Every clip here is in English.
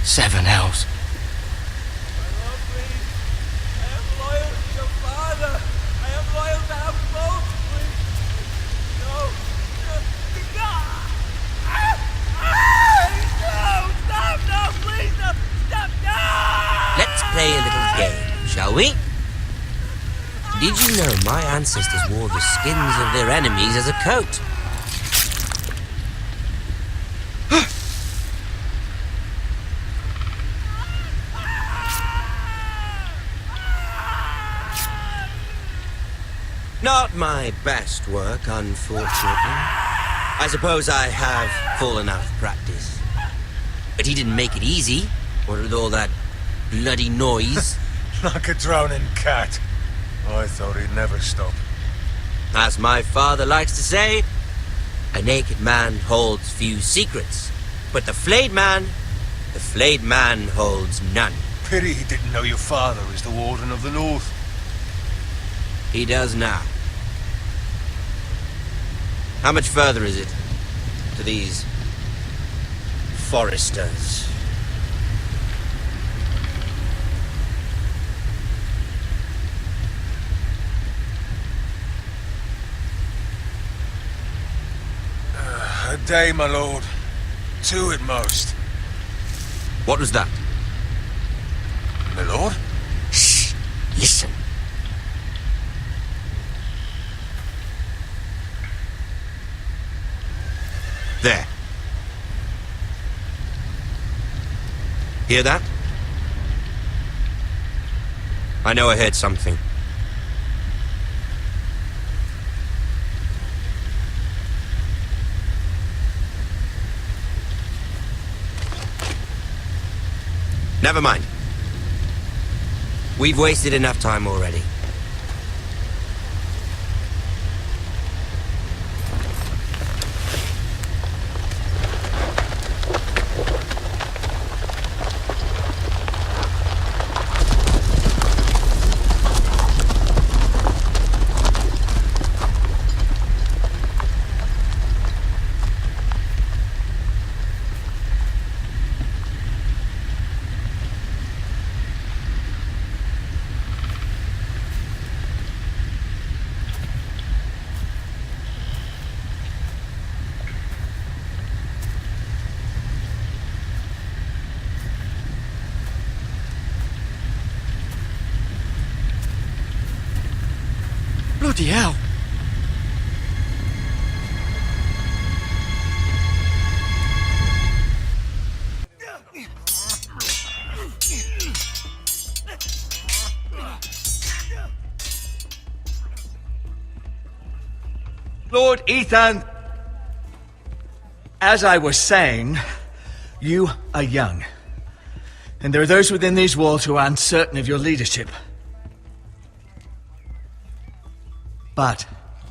Seven hells. Play a little game, shall we? Did you know my ancestors wore the skins of their enemies as a coat? Not my best work, unfortunately. I suppose I have fallen out of practice. But he didn't make it easy, what with all that bloody noise. Like a drowning cat. I thought he'd never stop. As my father likes to say, a naked man holds few secrets, but the flayed man holds none. Pity he didn't know your father is the Warden of the North. He does now. How much further is it to these foresters? A day, my lord. 2 at most. What was that? My lord? Shh! Listen. There. Hear that? I know I heard something. Never mind. We've wasted enough time already. Bloody hell. Lord Ethan, as I was saying, you are young. And there are those within these walls who are uncertain of your leadership. But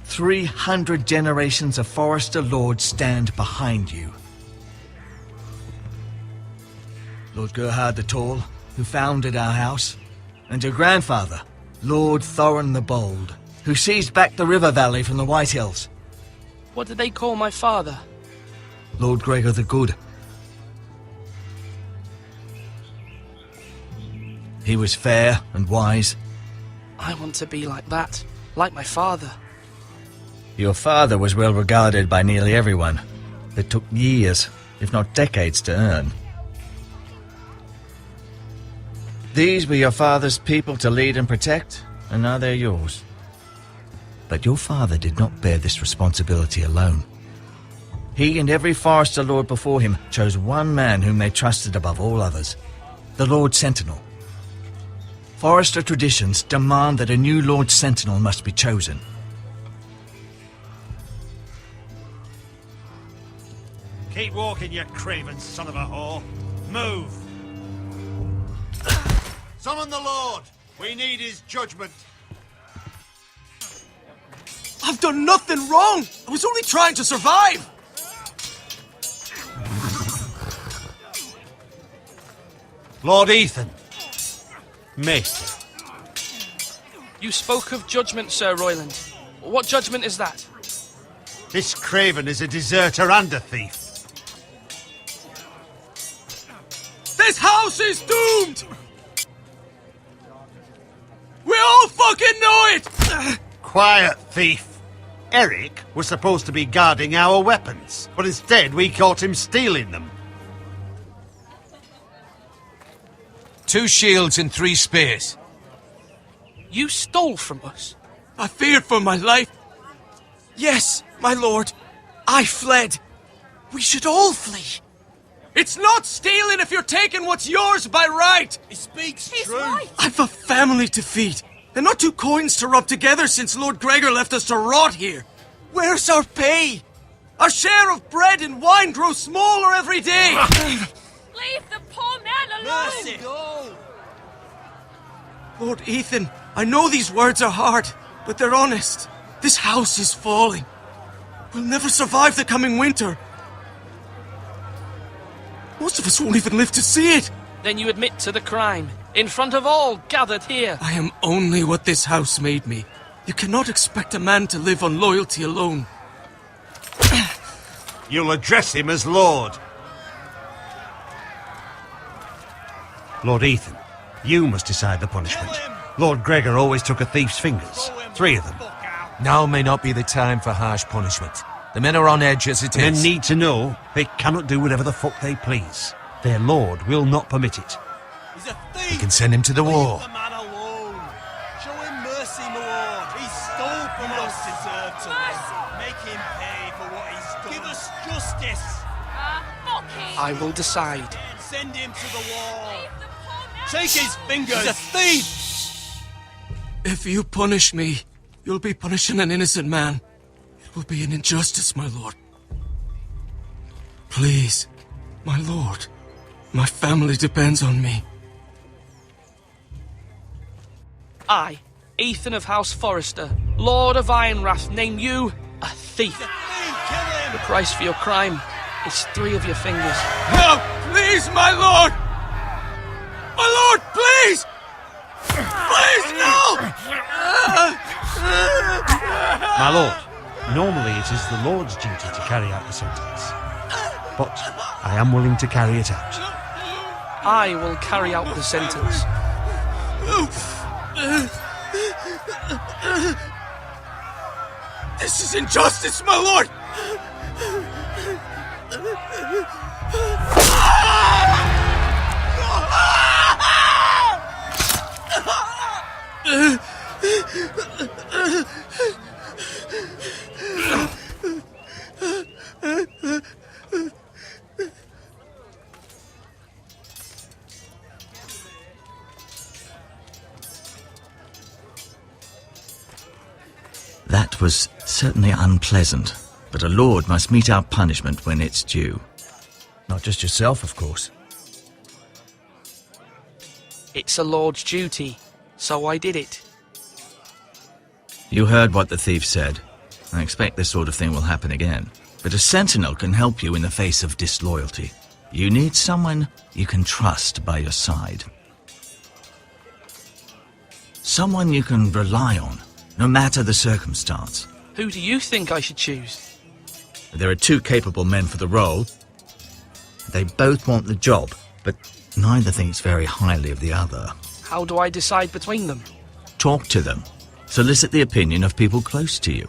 300 generations of Forester Lords stand behind you. Lord Gerhard the Tall, who founded our house, and your grandfather, Lord Thorin the Bold, who seized back the river valley from the White Hills. What did they call my father? Lord Gregor the Good. He was fair and wise. I want to be like that, like my father. Your father was well regarded by nearly everyone. It took years, if not decades, to earn. These were your father's people to lead and protect, and now they're yours. But your father did not bear this responsibility alone. He and every Forester Lord before him chose one man whom they trusted above all others, the Lord Sentinel. Forester traditions demand that a new Lord Sentinel must be chosen. Keep walking, you craven son of a whore. Move! Summon the Lord! We need his judgment. I've done nothing wrong! I was only trying to survive! Lord Ethan. Mate. You spoke of judgment, Sir Royland. What judgment is that? This craven is a deserter and a thief. This house is doomed! We all fucking know it! Quiet, thief. Eric was supposed to be guarding our weapons, but instead we caught him stealing them. 2 shields and 3 spears. You stole from us. I feared for my life. Yes, my lord. I fled. We should all flee. It's not stealing if you're taking what's yours by right. He speaks true. Right. I've a family to feed, and not 2 coins to rub together since Lord Gregor left us to rot here. Where's our pay? Our share of bread and wine grows smaller every day. Leave the poor man alone! Mercy. Lord Ethan, I know these words are hard, but they're honest. This house is falling. We'll never survive the coming winter. Most of us won't even live to see it. Then you admit to the crime, in front of all gathered here. I am only what this house made me. You cannot expect a man to live on loyalty alone. You'll address him as Lord. Lord Ethan, you must decide the punishment. Lord Gregor always took a thief's fingers. 3 of them. Now may not be the time for harsh punishment. The men are on edge as it Men is. need to know they cannot do whatever the fuck they please. Their lord will not permit it. He's a thief. We can send him to the war. Leave the man alone. Show him mercy, my lord. He stole from us. Deserve to make him pay for what he's done. Give us justice. Fuck him! I will decide. Send him to the wall. Leave the poor man Take his fingers. He's a thief. If you punish me, you'll be punishing an innocent man. It will be an injustice, my lord. Please, my lord. My family depends on me. I, Ethan of House Forrester, Lord of Ironwrath, name you a thief. The price for your crime is 3 of your fingers. No, please, my lord! My lord, please! Please, no! My lord, normally it is the Lord's duty to carry out the sentence. But I am willing to carry it out. I will carry out the sentence. This is injustice, my lord! That was certainly unpleasant, but a lord must meet our punishment when it's due. Not just yourself, of course. It's a lord's duty, so I did it. You heard what the thief said. I expect this sort of thing will happen again. But a sentinel can help you in the face of disloyalty. You need someone you can trust by your side. Someone you can rely on, no matter the circumstance. Who do you think I should choose? There are 2 capable men for the role. They both want the job, but neither thinks very highly of the other. How do I decide between them? Talk to them. Solicit the opinion of people close to you.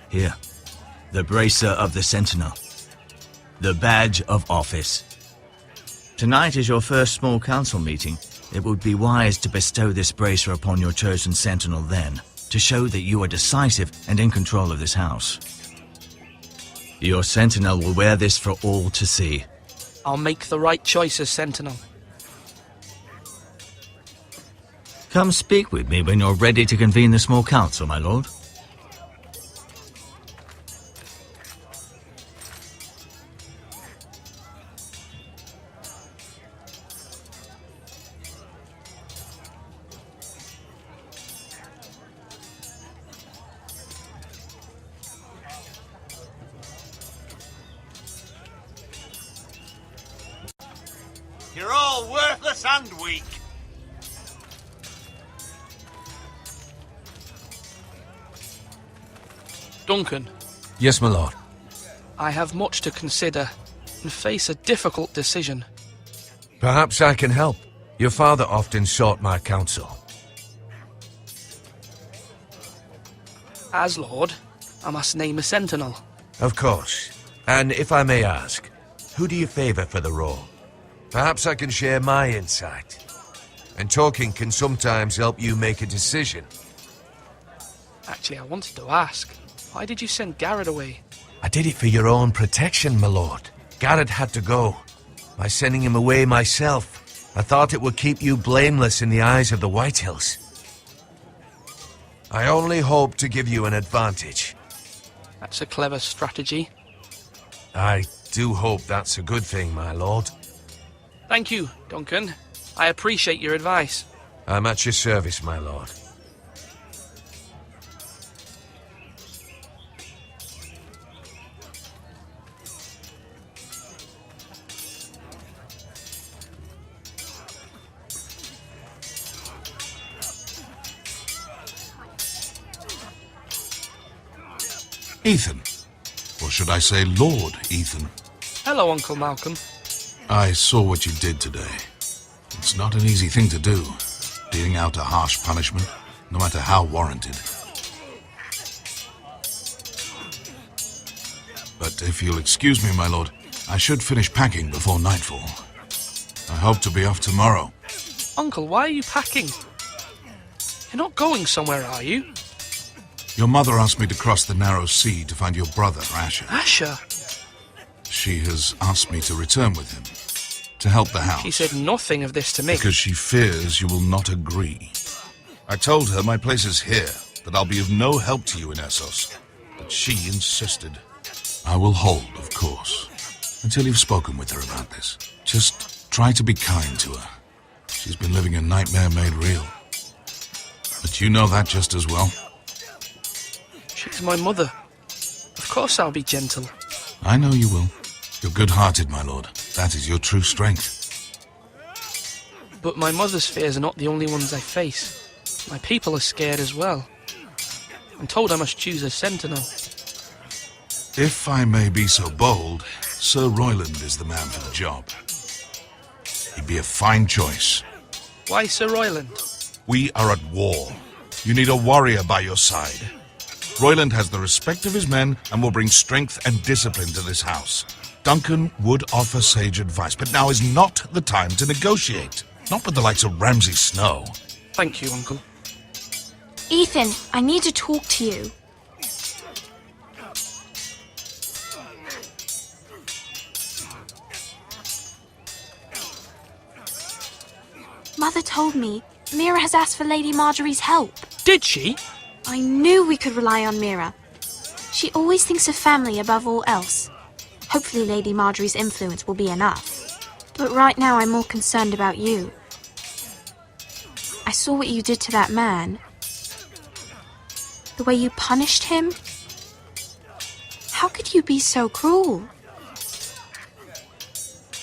Here, the bracer of the sentinel. The badge of office. Tonight is your first small council meeting. It would be wise to bestow this bracer upon your chosen sentinel then, to show that you are decisive and in control of this house. Your sentinel will wear this for all to see. I'll make the right choice as sentinel. Come speak with me when you're ready to convene the small council, my lord. You're all worthless and weak. Duncan, Yes, my lord. I have much to consider and face a difficult decision. Perhaps I can help. Your father often sought my counsel. As Lord, I must name a sentinel. Of course. And if I may ask, who do you favor for the role? Perhaps I can share my insight. And talking can sometimes help you make a decision. Actually, I wanted to ask, why did you send Garrett away? I did it for your own protection, my lord. Garrett had to go. By sending him away myself, I thought it would keep you blameless in the eyes of the Whitehills. I only hope to give you an advantage. That's a clever strategy. I do hope that's a good thing, my lord. Thank you, Duncan. I appreciate your advice. I'm at your service, my lord. Ethan. Or should I say Lord Ethan? Hello, Uncle Malcolm. I saw what you did today. It's not an easy thing to do, dealing out a harsh punishment, no matter how warranted. But if you'll excuse me, my lord, I should finish packing before nightfall. I hope to be off tomorrow. Uncle, why are you packing? You're not going somewhere, are you? Your mother asked me to cross the narrow sea to find your brother, Asher. Asher? She has asked me to return with him, to help the house. She said nothing of this to me. Because she fears you will not agree. I told her my place is here, that I'll be of no help to you in Essos. But she insisted. I will hold, of course, until you've spoken with her about this. Just try to be kind to her. She's been living a nightmare made real. But you know that just as well. She's my mother. Of course I'll be gentle. I know you will. You're good-hearted, my lord. That is your true strength. But my mother's fears are not the only ones I face. My people are scared as well. I'm told I must choose a sentinel. If I may be so bold, Sir Royland is the man for the job. He'd be a fine choice. Why Sir Royland? We are at war. You need a warrior by your side. Royland has the respect of his men and will bring strength and discipline to this house. Duncan would offer sage advice, but now is not the time to negotiate. Not with the likes of Ramsay Snow. Thank you, Uncle. Ethan, I need to talk to you. Mother told me Mira has asked for Lady Marjorie's help. Did she? I knew we could rely on Mira. She always thinks of family above all else. Hopefully Lady Marjorie's influence will be enough. But right now I'm more concerned about you. I saw what you did to that man. The way you punished him. How could you be so cruel?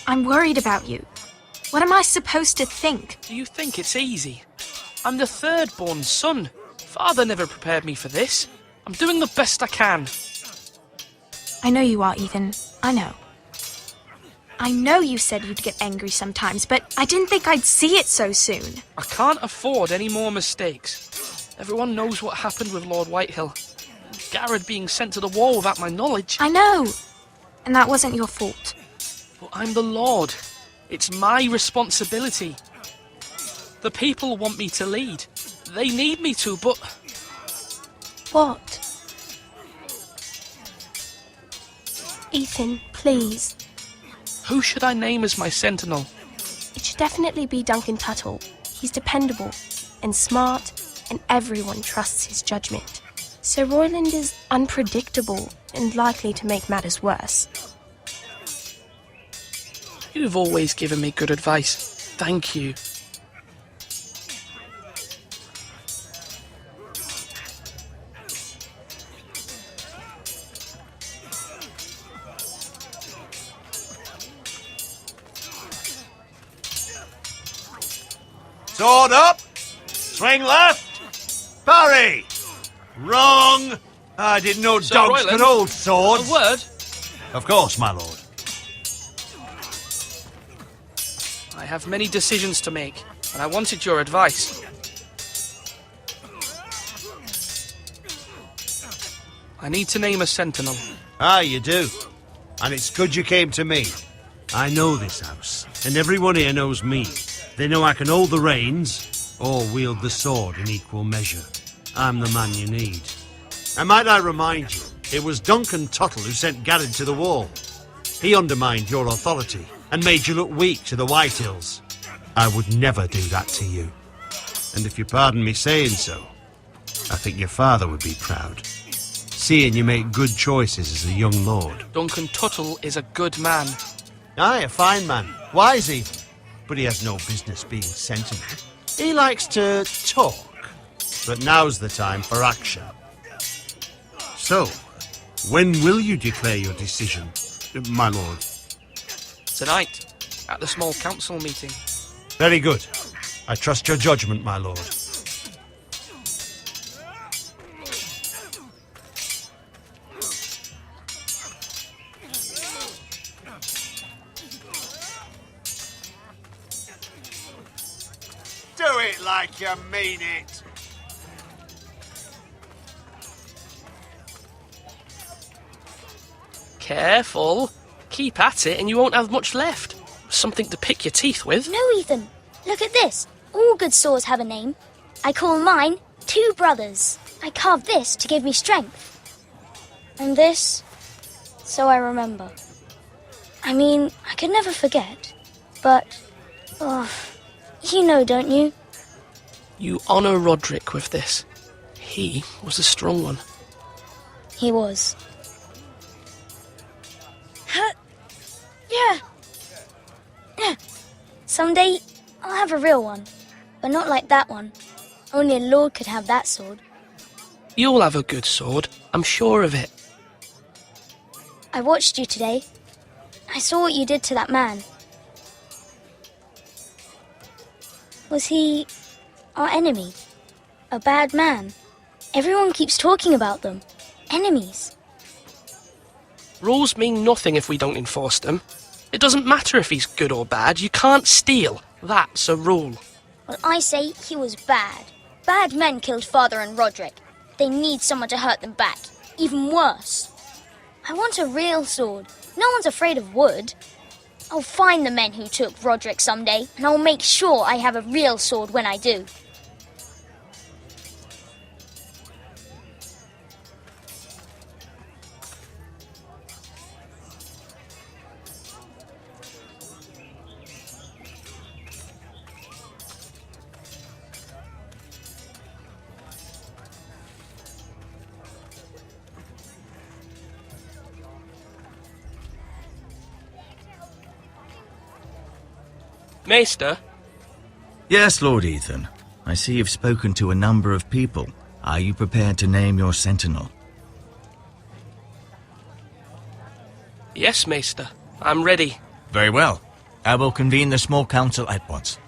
I'm worried about you. What am I supposed to think? Do you think it's easy? I'm the third-born son. Father never prepared me for this. I'm doing the best I can. I know you are, Ethan. I know. I know you said you'd get angry sometimes, but I didn't think I'd see it so soon. I can't afford any more mistakes. Everyone knows what happened with Lord Whitehill. Garrett being sent to the war without my knowledge. I know. And that wasn't your fault. But I'm the Lord. It's my responsibility. The people want me to lead. They need me to, but... What? Ethan, please. Who should I name as my sentinel? It should definitely be Duncan Tuttle. He's dependable and smart, and everyone trusts his judgment. Sir Royland is unpredictable and likely to make matters worse. You've always given me good advice. Thank you. Sword up! Swing left! Parry! Wrong! I didn't know Sir dogs Royland, could hold swords. A word? Of course, my lord. I have many decisions to make, and I wanted your advice. I need to name a sentinel. Ah, you do. And it's good you came to me. I know this house, and everyone here knows me. They know I can hold the reins, or wield the sword in equal measure. I'm the man you need. And might I remind you, it was Duncan Tuttle who sent Garrett to the wall. He undermined your authority, and made you look weak to the Whitehills. I would never do that to you. And if you pardon me saying so, I think your father would be proud. Seeing you make good choices as a young lord. Duncan Tuttle is a good man. Aye, a fine man. Wise even. But he has no business being sentinel. He likes to talk. But now's the time for action. So, when will you declare your decision, my lord? Tonight, at the small council meeting. Very good. I trust your judgment, my lord. Do it like you mean it. Careful. Keep at it and you won't have much left. Something to pick your teeth with. No, Ethan. Look at this. All good swords have a name. I call mine Two Brothers. I carved this to give me strength. And this, so I remember. I mean, I could never forget. But, you know, don't you? You honour Roderick with this. He was a strong one. He was. Yeah. Someday, I'll have a real one. But not like that one. Only a lord could have that sword. You'll have a good sword. I'm sure of it. I watched you today. I saw what you did to that man. Was he our enemy? A bad man? Everyone keeps talking about them. Enemies. Rules mean nothing if we don't enforce them. It doesn't matter if he's good or bad. You can't steal. That's a rule. Well, I say he was bad. Bad men killed Father and Roderick. They need someone to hurt them back. Even worse. I want a real sword. No one's afraid of wood. I'll find the men who took Roderick someday, and I'll make sure I have a real sword when I do. Maester? Yes, Lord Ethan. I see you've spoken to a number of people. Are you prepared to name your sentinel? Yes, Maester. I'm ready. Very well. I will convene the small council at once.